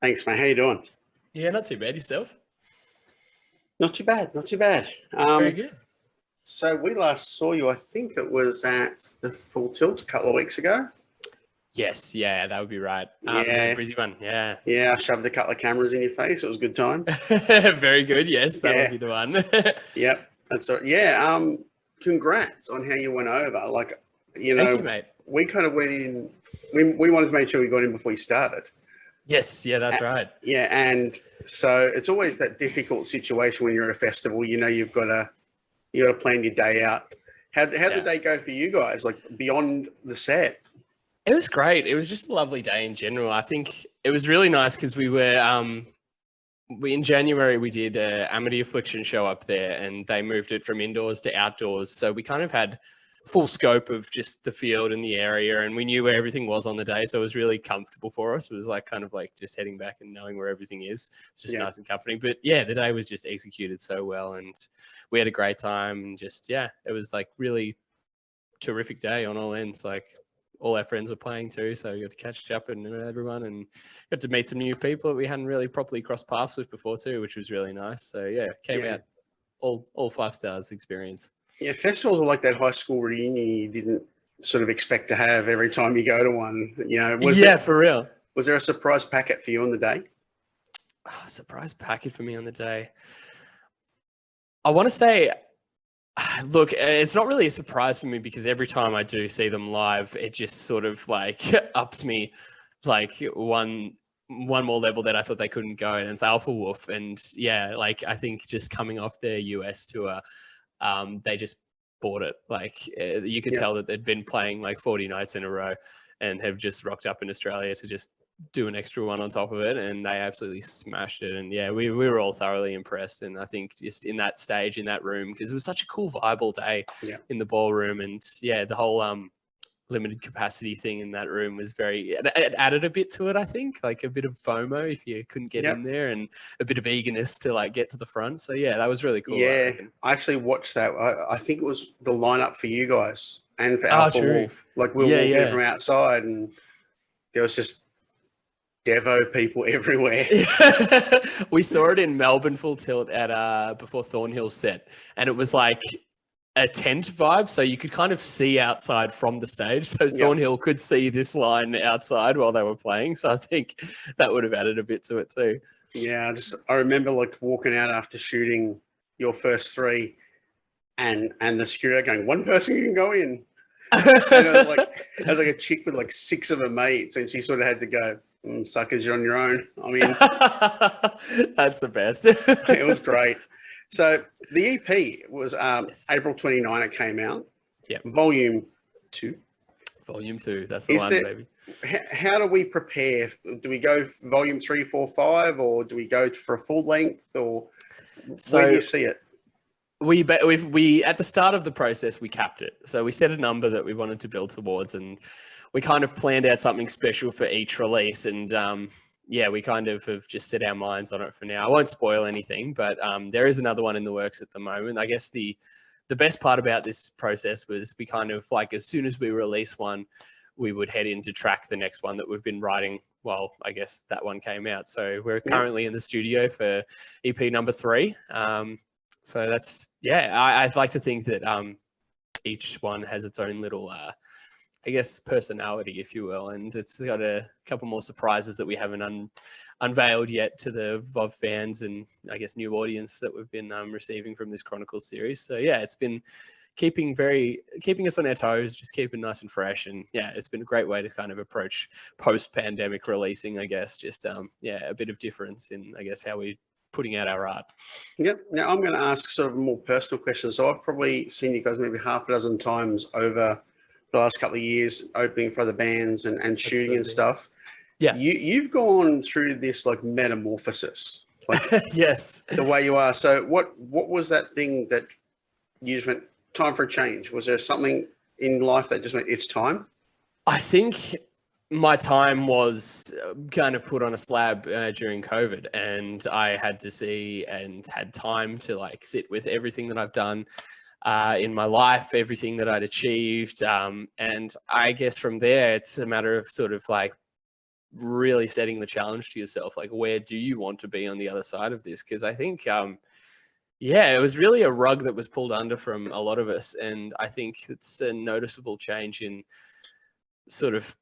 Thanks, mate. How you doing? Yeah, not too bad. Yourself? Not too bad, not too bad. Very good. So we last saw you, I think it was at the Full Tilt a couple of weeks ago. Yes, yeah, that would be right. The Yeah, Brisbane one, yeah. yeah. I shoved a couple of cameras in your face. It was good times. Very good. Yes, that would Yeah, be the one. yep. That's all. Yeah. Congrats on how you went over. Like, you Thank you, know, mate. we kind of went in. We wanted to make sure we got in before we started. Yes, yeah, that's right. Yeah, and so it's always that difficult situation when you're at a festival. You got to plan your day out. How'd the Yeah. day go for you guys? Like beyond the set? It was great. It was just a lovely day in general. I think it was really nice because we in January we did a Amity Affliction show up there, and they moved it from indoors to outdoors. So we kind of had full scope of just the field and the area, and we knew where everything was on the day. So it was really comfortable for us. It was like kind of like just heading back and knowing where everything is. It's just Yeah, nice and comforting. But yeah, the day was just executed so well, and we had a great time. And just it was like really terrific day on all ends. Like all our friends were playing too, so we got to catch up and everyone, and got to meet some new people that we hadn't really properly crossed paths with before too, which was really nice. So yeah, came yeah, out all 5 stars experience. yeah. Festivals are like that high school reunion you didn't sort of expect to have every time you go to one. Yeah, for real. Was there a surprise packet for you on the day? Oh, surprise packet for me on the day. I want to say, look, it's not really a surprise for me because every time I do see them live, it just sort of like ups me like one more level that I thought they couldn't go, and it's Alpha Wolf. And yeah, like I think just coming off their US tour, they just bought it. Like you could Yeah, tell that they'd been playing like 40 nights in a row and have just rocked up in Australia to just do an extra one on top of it, and they absolutely smashed it. And yeah, we were all thoroughly impressed. And I think just in that stage, in that room, because it was such a cool vibe all day yeah, in the ballroom, and yeah, the whole limited capacity thing in that room was it added a bit to it. I think like a bit of FOMO if you couldn't get yeah, in there, and a bit of eagerness to like get to the front. So yeah, that was really cool, I yeah. reckon. I actually watched that. I think it was the lineup for you guys and for Oh, Alpha true. Wolf. Like we were Yeah, walking in yeah. from outside, and there was just Devo people everywhere. We saw it in Melbourne Full Tilt at before Thornhill set, and it was like a tent vibe, so you could kind of see outside from the stage. So Yep. Thornhill could see this line outside while they were playing. So I think that would have added a bit to it too. Yeah, I remember like walking out after shooting your first three, and the security going, one person can go in, and it was like a chick with like six of her mates, and she sort of had to go, suckers, you're on your own. I mean, That's the best. it was great. So the EP was Yes. April 29. It came out, Yeah. volume 2. Volume 2. That's the Is one, there? baby. How do we prepare? Do we go volume 3, 4, 5, or do we go for a full length, or where do So you see it? we at the start of the process we capped it. So we set a number that we wanted to build towards, and we kind of planned out something special for each release. And yeah, we kind of have just set our minds on it for now. I won't spoil anything, but there is another one in the works at the moment. I guess the best part about this process was we kind of like as soon as we release one, we would head in to track the next one that we've been writing. Well, I guess that one came out. So we're currently in the studio for EP number 3. So that's I'd like to think that each one has its own little I guess personality, if you will, and it's got a couple more surprises that we haven't unveiled yet to the VOV fans and I guess new audience that we've been receiving from this Chronicles series. So yeah, it's been keeping us on our toes, just keeping nice and fresh, and yeah, it's been a great way to kind of approach post-pandemic releasing, I guess. Just a bit of difference in I guess how we putting out our art. Yep. Now I'm going to ask sort of a more personal question. So I've probably seen you guys maybe half a dozen times over the last couple of years, opening for other bands and shooting and Absolutely. stuff. Yeah. You've gone through this like metamorphosis, like Yes. the way you are. So what was that thing that you just went, time for a change? Was there something in life that just went, it's time? I think my time was kind of put on a slab during COVID, and I had to see and had time to like sit with everything that I've done in my life, everything that I'd achieved. And I guess from there, it's a matter of sort of like really setting the challenge to yourself, like where do you want to be on the other side of this? Because I think yeah, it was really a rug that was pulled under from a lot of us, and I think it's a noticeable change in sort of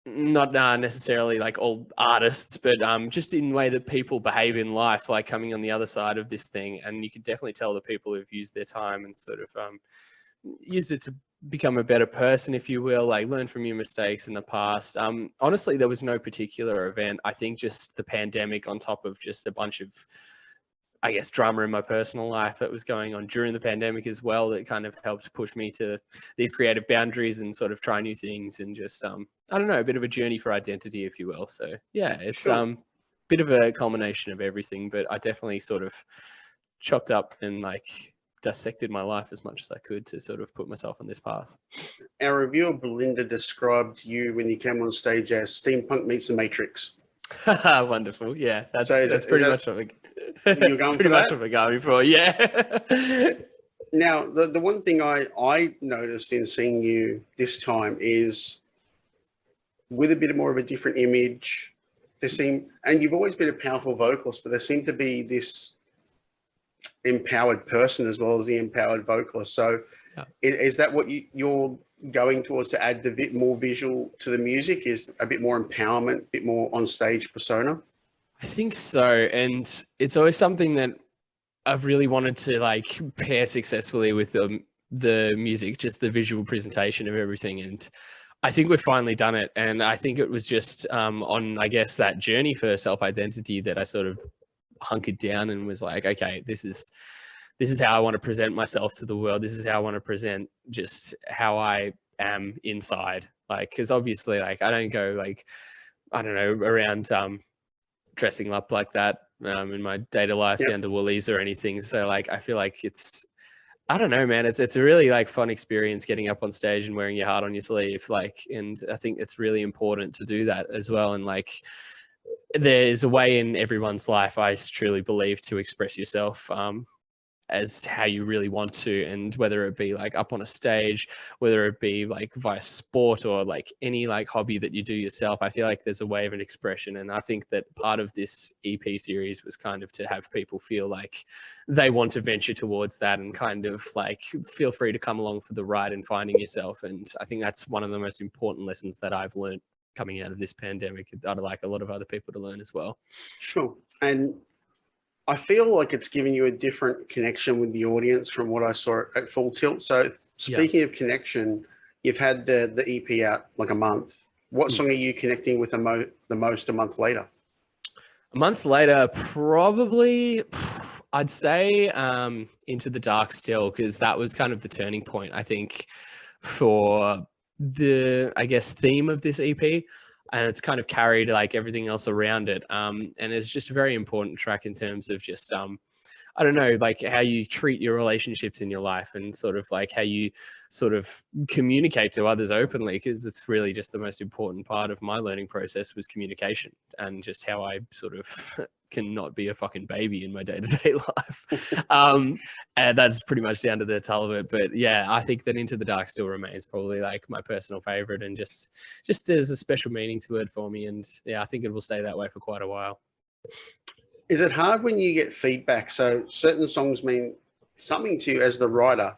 not necessarily like all artists, but just in the way that people behave in life, like coming on the other side of this thing. And you can definitely tell the people who've used their time and sort of used it to become a better person, if you will, like learn from your mistakes in the past. Honestly, there was no particular event. I think just the pandemic on top of just a bunch of, I guess, drama in my personal life that was going on during the pandemic as well, that kind of helped push me to these creative boundaries and sort of try new things and just, I don't know, a bit of a journey for identity, if you will. So yeah, it's Sure. bit of a culmination of everything, but I definitely sort of chopped up and like dissected my life as much as I could to sort of put myself on this path. Our reviewer Belinda described you when you came on stage as steampunk meets the Matrix. Wonderful. Yeah, that's So that's pretty much what you're it's going pretty for much that? what we're going for. Yeah. Now, the one thing I noticed in seeing you this time is with a bit more of a different image. And you've always been a powerful vocalist, but there seemed to be this empowered person as well as the empowered vocalist. So Yeah. is that what you're going towards, to add a bit more visual to the music, is a bit more empowerment, a bit more on stage persona? I think so. And it's always something that I've really wanted to like pair successfully with the music, just the visual presentation of everything. And I think we've finally done it. And I think it was just on, I guess, that journey for self-identity that I sort of hunkered down and was like, okay, this is how I want to present myself to the world. This is how I want to present just how I am inside. Like, because obviously, like, I don't go like, I don't know, around dressing up like that in my day-to-day life Yep. down to Woolies or anything. So like, I feel like it's, I don't know, man. It's a really like fun experience getting up on stage and wearing your heart on your sleeve. Like, and I think it's really important to do that as well. And like, there's a way in everyone's life, I truly believe, to express yourself as how you really want to, and whether it be like up on a stage, whether it be like via sport or like any like hobby that you do yourself, I feel like there's a way of an expression. And I think that part of this EP series was kind of to have people feel like they want to venture towards that and kind of like feel free to come along for the ride in finding yourself. And I think that's one of the most important lessons that I've learned coming out of this pandemic. I'd like a lot of other people to learn as well. Sure. And I feel like it's giving you a different connection with the audience from what I saw at Full Tilt. So speaking of connection, you've had the EP out like a month. What song are you connecting with the most a month later? A month later, probably, I'd say Into the Dark Still, because that was kind of the turning point, I think, for the, I guess, theme of this EP. And it's kind of carried like everything else around it. And it's just a very important track in terms of just, I don't know, like how you treat your relationships in your life and sort of like how you sort of communicate to others openly, because it's really just the most important part of my learning process was communication, and just how I sort of cannot be a fucking baby in my day-to-day life. And that's pretty much down to the tell of it. But yeah, I think that Into the Dark still remains probably like my personal favorite, and just there's a special meaning to it for me. And yeah, I think it will stay that way for quite a while. Is it hard when you get feedback? So certain songs mean something to you as the writer.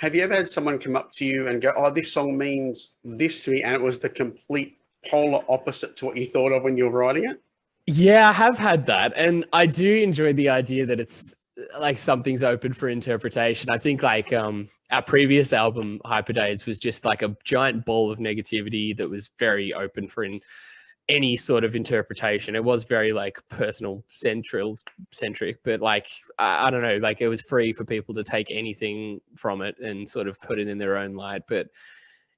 Have you ever had someone come up to you and go, oh, this song means this to me, and it was the complete polar opposite to what you thought of when you were writing it? Yeah, I have had that. And I do enjoy the idea that it's like something's open for interpretation. I think like our previous album, Hyper Days, was just like a giant ball of negativity that was very open for any sort of interpretation. It was very like personal centric, but like I don't know, like it was free for people to take anything from it and sort of put it in their own light. But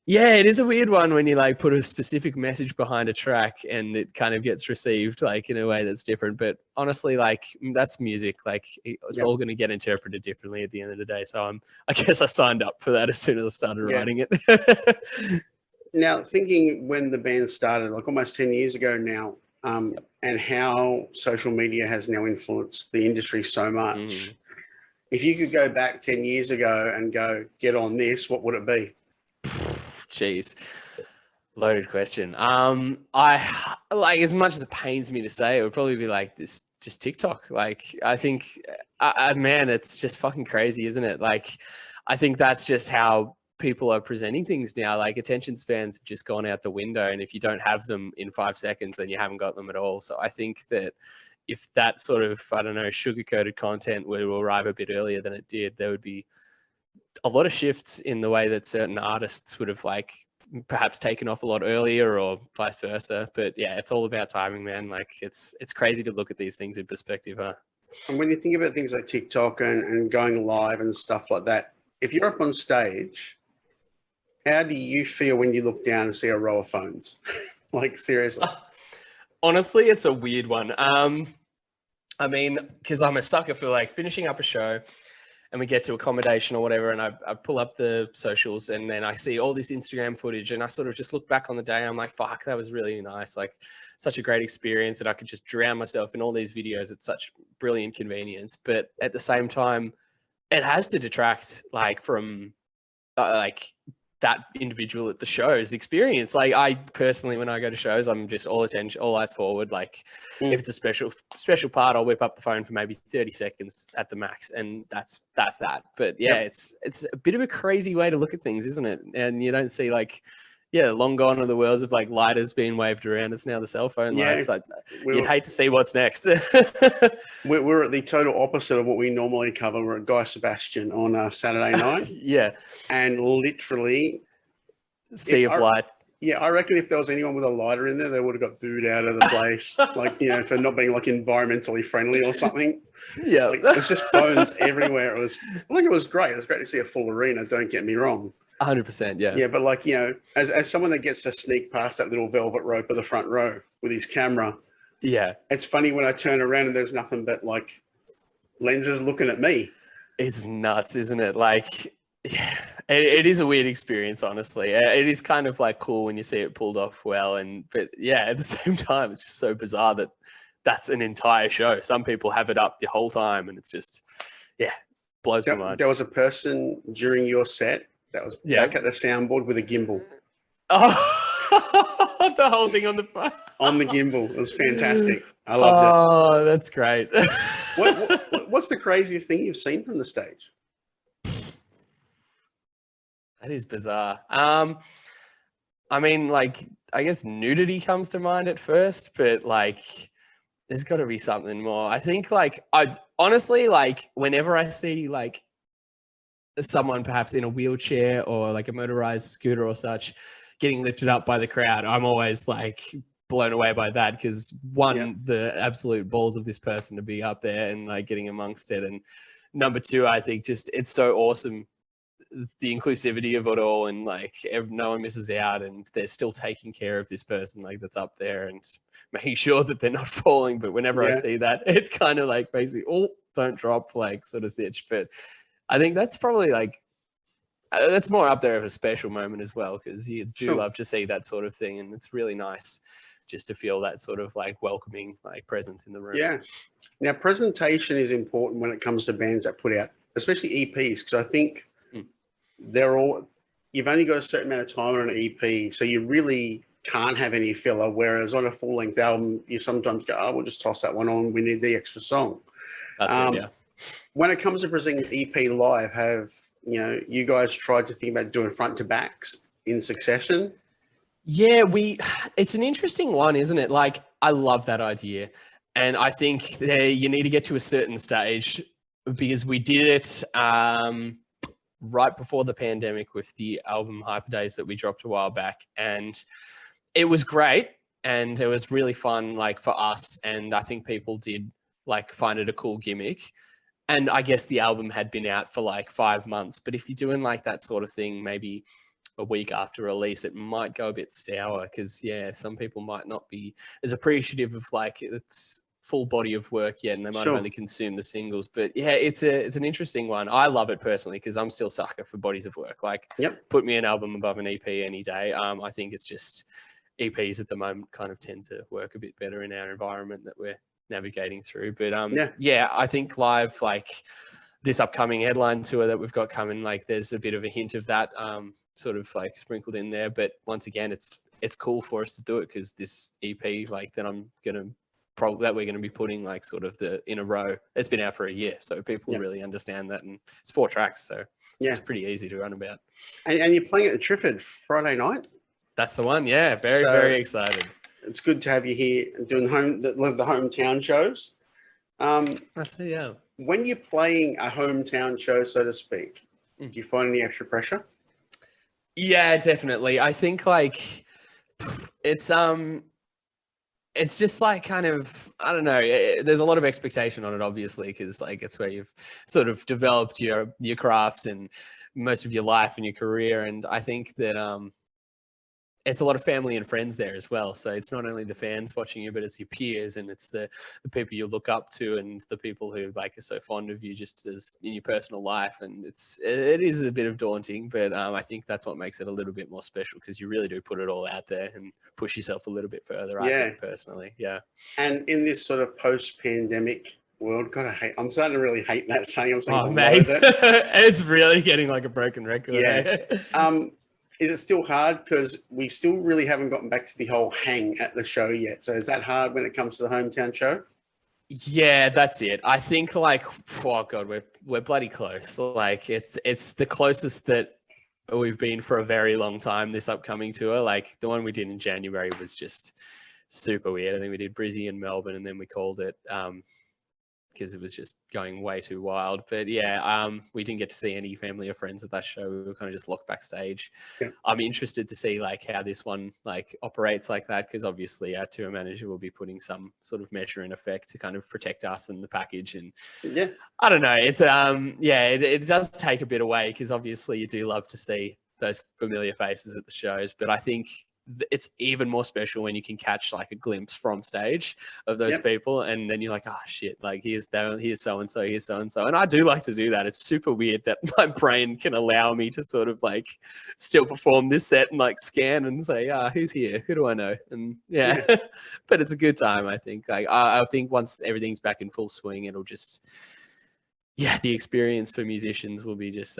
yeah, it is a weird one when you like put a specific message behind a track and it kind of gets received like in a way that's different. But honestly, like that's music. Like it's all going to get interpreted differently at the end of the day. So I guess I signed up for that as soon as I started writing it. Now, thinking when the band started, like almost 10 years ago now, and how social media has now influenced the industry so much, if you could go back 10 years ago and go, get on this, what would it be? Jeez. Loaded question. I like, as much as it pains me to say, it would probably be like this, just TikTok. Like, I think, man, it's just fucking crazy, isn't it? Like, I think that's just how people are presenting things now. Like, attention spans have just gone out the window, and if you don't have them in 5 seconds, then you haven't got them at all. So I think that if that sort of, I don't know, sugar-coated content were to arrive a bit earlier than it did, there would be a lot of shifts in the way that certain artists would have like perhaps taken off a lot earlier or vice versa. But yeah, it's all about timing, man. Like, it's crazy to look at these things in perspective, huh? And when you think about things like TikTok and going live and stuff like that, if you're up on stage, how do you feel when you look down and see a row of phones? Like, seriously. Honestly, it's a weird one. I mean, because I'm a sucker for like finishing up a show and we get to accommodation or whatever, and I pull up the socials, and then I see all this Instagram footage, and I sort of just look back on the day, and I'm like, fuck, that was really nice. Like, such a great experience, and I could just drown myself in all these videos. It's such brilliant convenience. But at the same time, it has to detract like from like that individual at the show's experience. Like, I personally, when I go to shows, I'm just all attention, all eyes forward. Like, if it's a special part, I'll whip up the phone for maybe 30 seconds at the max, and that's that. But yeah, it's a bit of a crazy way to look at things, isn't it? And you don't see like, long gone are the worlds of like lighters being waved around. It's now the cell phone lights. Like, you'd hate to see what's next. We're at the total opposite of what we normally cover. We're at Guy Sebastian on Saturday night. And literally, sea of light. Yeah, I reckon if there was anyone with a lighter in there, they would have got booed out of the place, like, for not being like environmentally friendly or something. Yeah, like, there's just phones everywhere. It was great. It was great to see a full arena. Don't get me wrong. 100%. Yeah. Yeah, but like, as someone that gets to sneak past that little velvet rope of the front row with his camera, it's funny when I turn around and there's nothing but like lenses looking at me. It's nuts, isn't it? Like, yeah, it is a weird experience, honestly. It is kind of like cool when you see it pulled off well, but yeah, at the same time, it's just so bizarre that that's an entire show. Some people have it up the whole time, and it's just, blows my mind. There was a person during your set that was back at the soundboard with a gimbal. Oh, the whole thing on the phone. On the gimbal. It was fantastic. I loved it. Oh, that's great. What's the craziest thing you've seen from the stage? That is bizarre. I mean, like, I guess nudity comes to mind at first, but like, there's got to be something more. I think, like, I honestly, like, whenever I see like someone perhaps in a wheelchair or like a motorized scooter or such getting lifted up by the crowd, I'm always like blown away by that, because one, the absolute balls of this person to be up there and like getting amongst it, and number two, I think just it's so awesome, the inclusivity of it all, and like no one misses out, and they're still taking care of this person like that's up there and making sure that they're not falling. But whenever I see that, it kind of like basically, don't drop, like sort of sitch. But I think that's probably like, that's more up there of a special moment as well, because you do love to see that sort of thing, and it's really nice just to feel that sort of like welcoming like presence in the room. Yeah. Now, presentation is important when it comes to bands that put out, especially EPs, because I think you've only got a certain amount of time on an EP, so you really can't have any filler, whereas on a full-length album, you sometimes go, we'll just toss that one on, we need the extra song. That's it. When it comes to presenting EP live, have you guys tried to think about doing front to backs in succession? Yeah, it's an interesting one, isn't it? Like, I love that idea. And I think you need to get to a certain stage, because we did it right before the pandemic with the album Hyper Days that we dropped a while back. And it was great. And it was really fun, like, for us. And I think people did like find it a cool gimmick. And I guess the album had been out for like 5 months. But if you're doing like that sort of thing, maybe a week after release, it might go a bit sour, because some people might not be as appreciative of like its full body of work yet, and they might have only consumed the singles. But it's an interesting one. I love it personally, because I'm still sucker for bodies of work. Like, put me an album above an EP any day. I think it's just EPs at the moment kind of tend to work a bit better in our environment that we're navigating through. But I think live, like this upcoming headline tour that we've got coming, like there's a bit of a hint of that sort of like sprinkled in there. But once again, it's it's cool for us to do it because this EP, like, that I'm gonna that we're going to be putting like sort of in a row. It's been out for a year, so people really understand that, and it's 4 tracks, so it's pretty easy to run about. And you're playing at the Triffid Friday night. That's the one. Yeah, very excited. It's good to have you here doing the hometown shows. That's it. Yeah. When you're playing a hometown show, so to speak, do you find any extra pressure? Yeah, definitely. I think like it's just like kind of, I don't know, there's a lot of expectation on it, obviously, because like it's where you've sort of developed your craft and most of your life and your career. And I think that it's a lot of family and friends there as well. So it's not only the fans watching you, but it's your peers, and it's the people you look up to, and the people who like are so fond of you just as in your personal life. And it is a bit of daunting, but I think that's what makes it a little bit more special, because you really do put it all out there and push yourself a little bit further. I think personally, And in this sort of post-pandemic world, God, I'm starting to really hate that saying. I'm saying, oh mate, it's really getting like a broken record. Yeah. Is it still hard? Because we still really haven't gotten back to the whole hang at the show yet. So is that hard when it comes to the hometown show? Yeah, that's it. I think like, oh God, we're bloody close. Like it's the closest that we've been for a very long time, this upcoming tour. Like the one we did in January was just super weird. I think we did Brizzy and Melbourne, and then we called it because it was just going way too wild. But yeah, we didn't get to see any family or friends at that show. We were kind of just locked backstage. Yeah. I'm interested to see like how this one like operates like that, because obviously our tour manager will be putting some sort of measure in effect to kind of protect us and the package. And I don't know, it's it does take a bit away, because obviously you do love to see those familiar faces at the shows, but I think it's even more special when you can catch like a glimpse from stage of those people, and then you're like, oh shit, like here's so and so, here's so and so. And I do like to do that. It's super weird that my brain can allow me to sort of like still perform this set and like scan and say, who's here, who do I know? And but it's a good time. I think like I think once everything's back in full swing, it'll just the experience for musicians will be just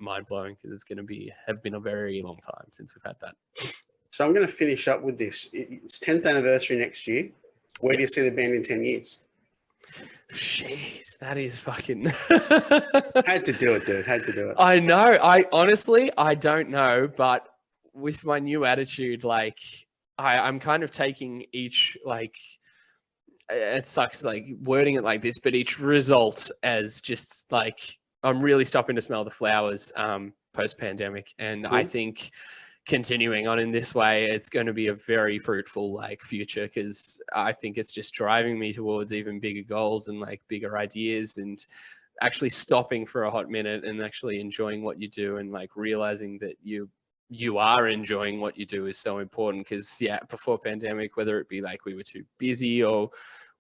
mind-blowing, because it's going to have been a very long time since we've had that. So I'm going to finish up with this. It's 10th anniversary next year. Where do you see the band in 10 years? Jeez, that is fucking Had to do it, dude. Had to do it. I know. I honestly don't know, but with my new attitude, like I'm kind of taking each, like, it sucks like wording it like this, but each result as just like I'm really stopping to smell the flowers post-pandemic. And I think continuing on in this way, it's going to be a very fruitful like future, because I think it's just driving me towards even bigger goals and like bigger ideas, and actually stopping for a hot minute and actually enjoying what you do, and like realizing that you are enjoying what you do is so important. Because before pandemic, whether it be like we were too busy or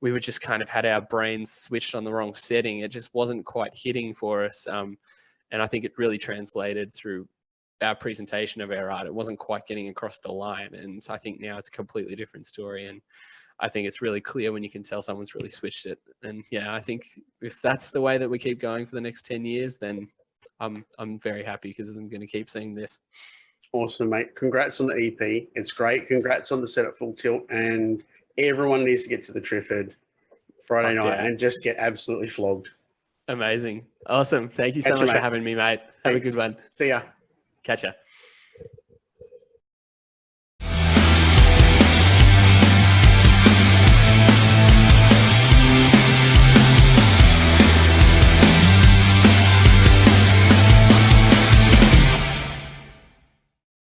we were just kind of had our brains switched on the wrong setting, it just wasn't quite hitting for us. And I think it really translated through our presentation of our art. It wasn't quite getting across the line. And I think now it's a completely different story. And I think it's really clear when you can tell someone's really switched it. And I think if that's the way that we keep going for the next 10 years, then I'm very happy, because I'm going to keep seeing this. Awesome, mate. Congrats on the EP. It's great. Congrats on the set at Full Tilt, and everyone needs to get to the Triffid Friday night and just get absolutely flogged. Amazing. Awesome. Thank you so much for having me, mate. Have a good one. See ya. Catch ya.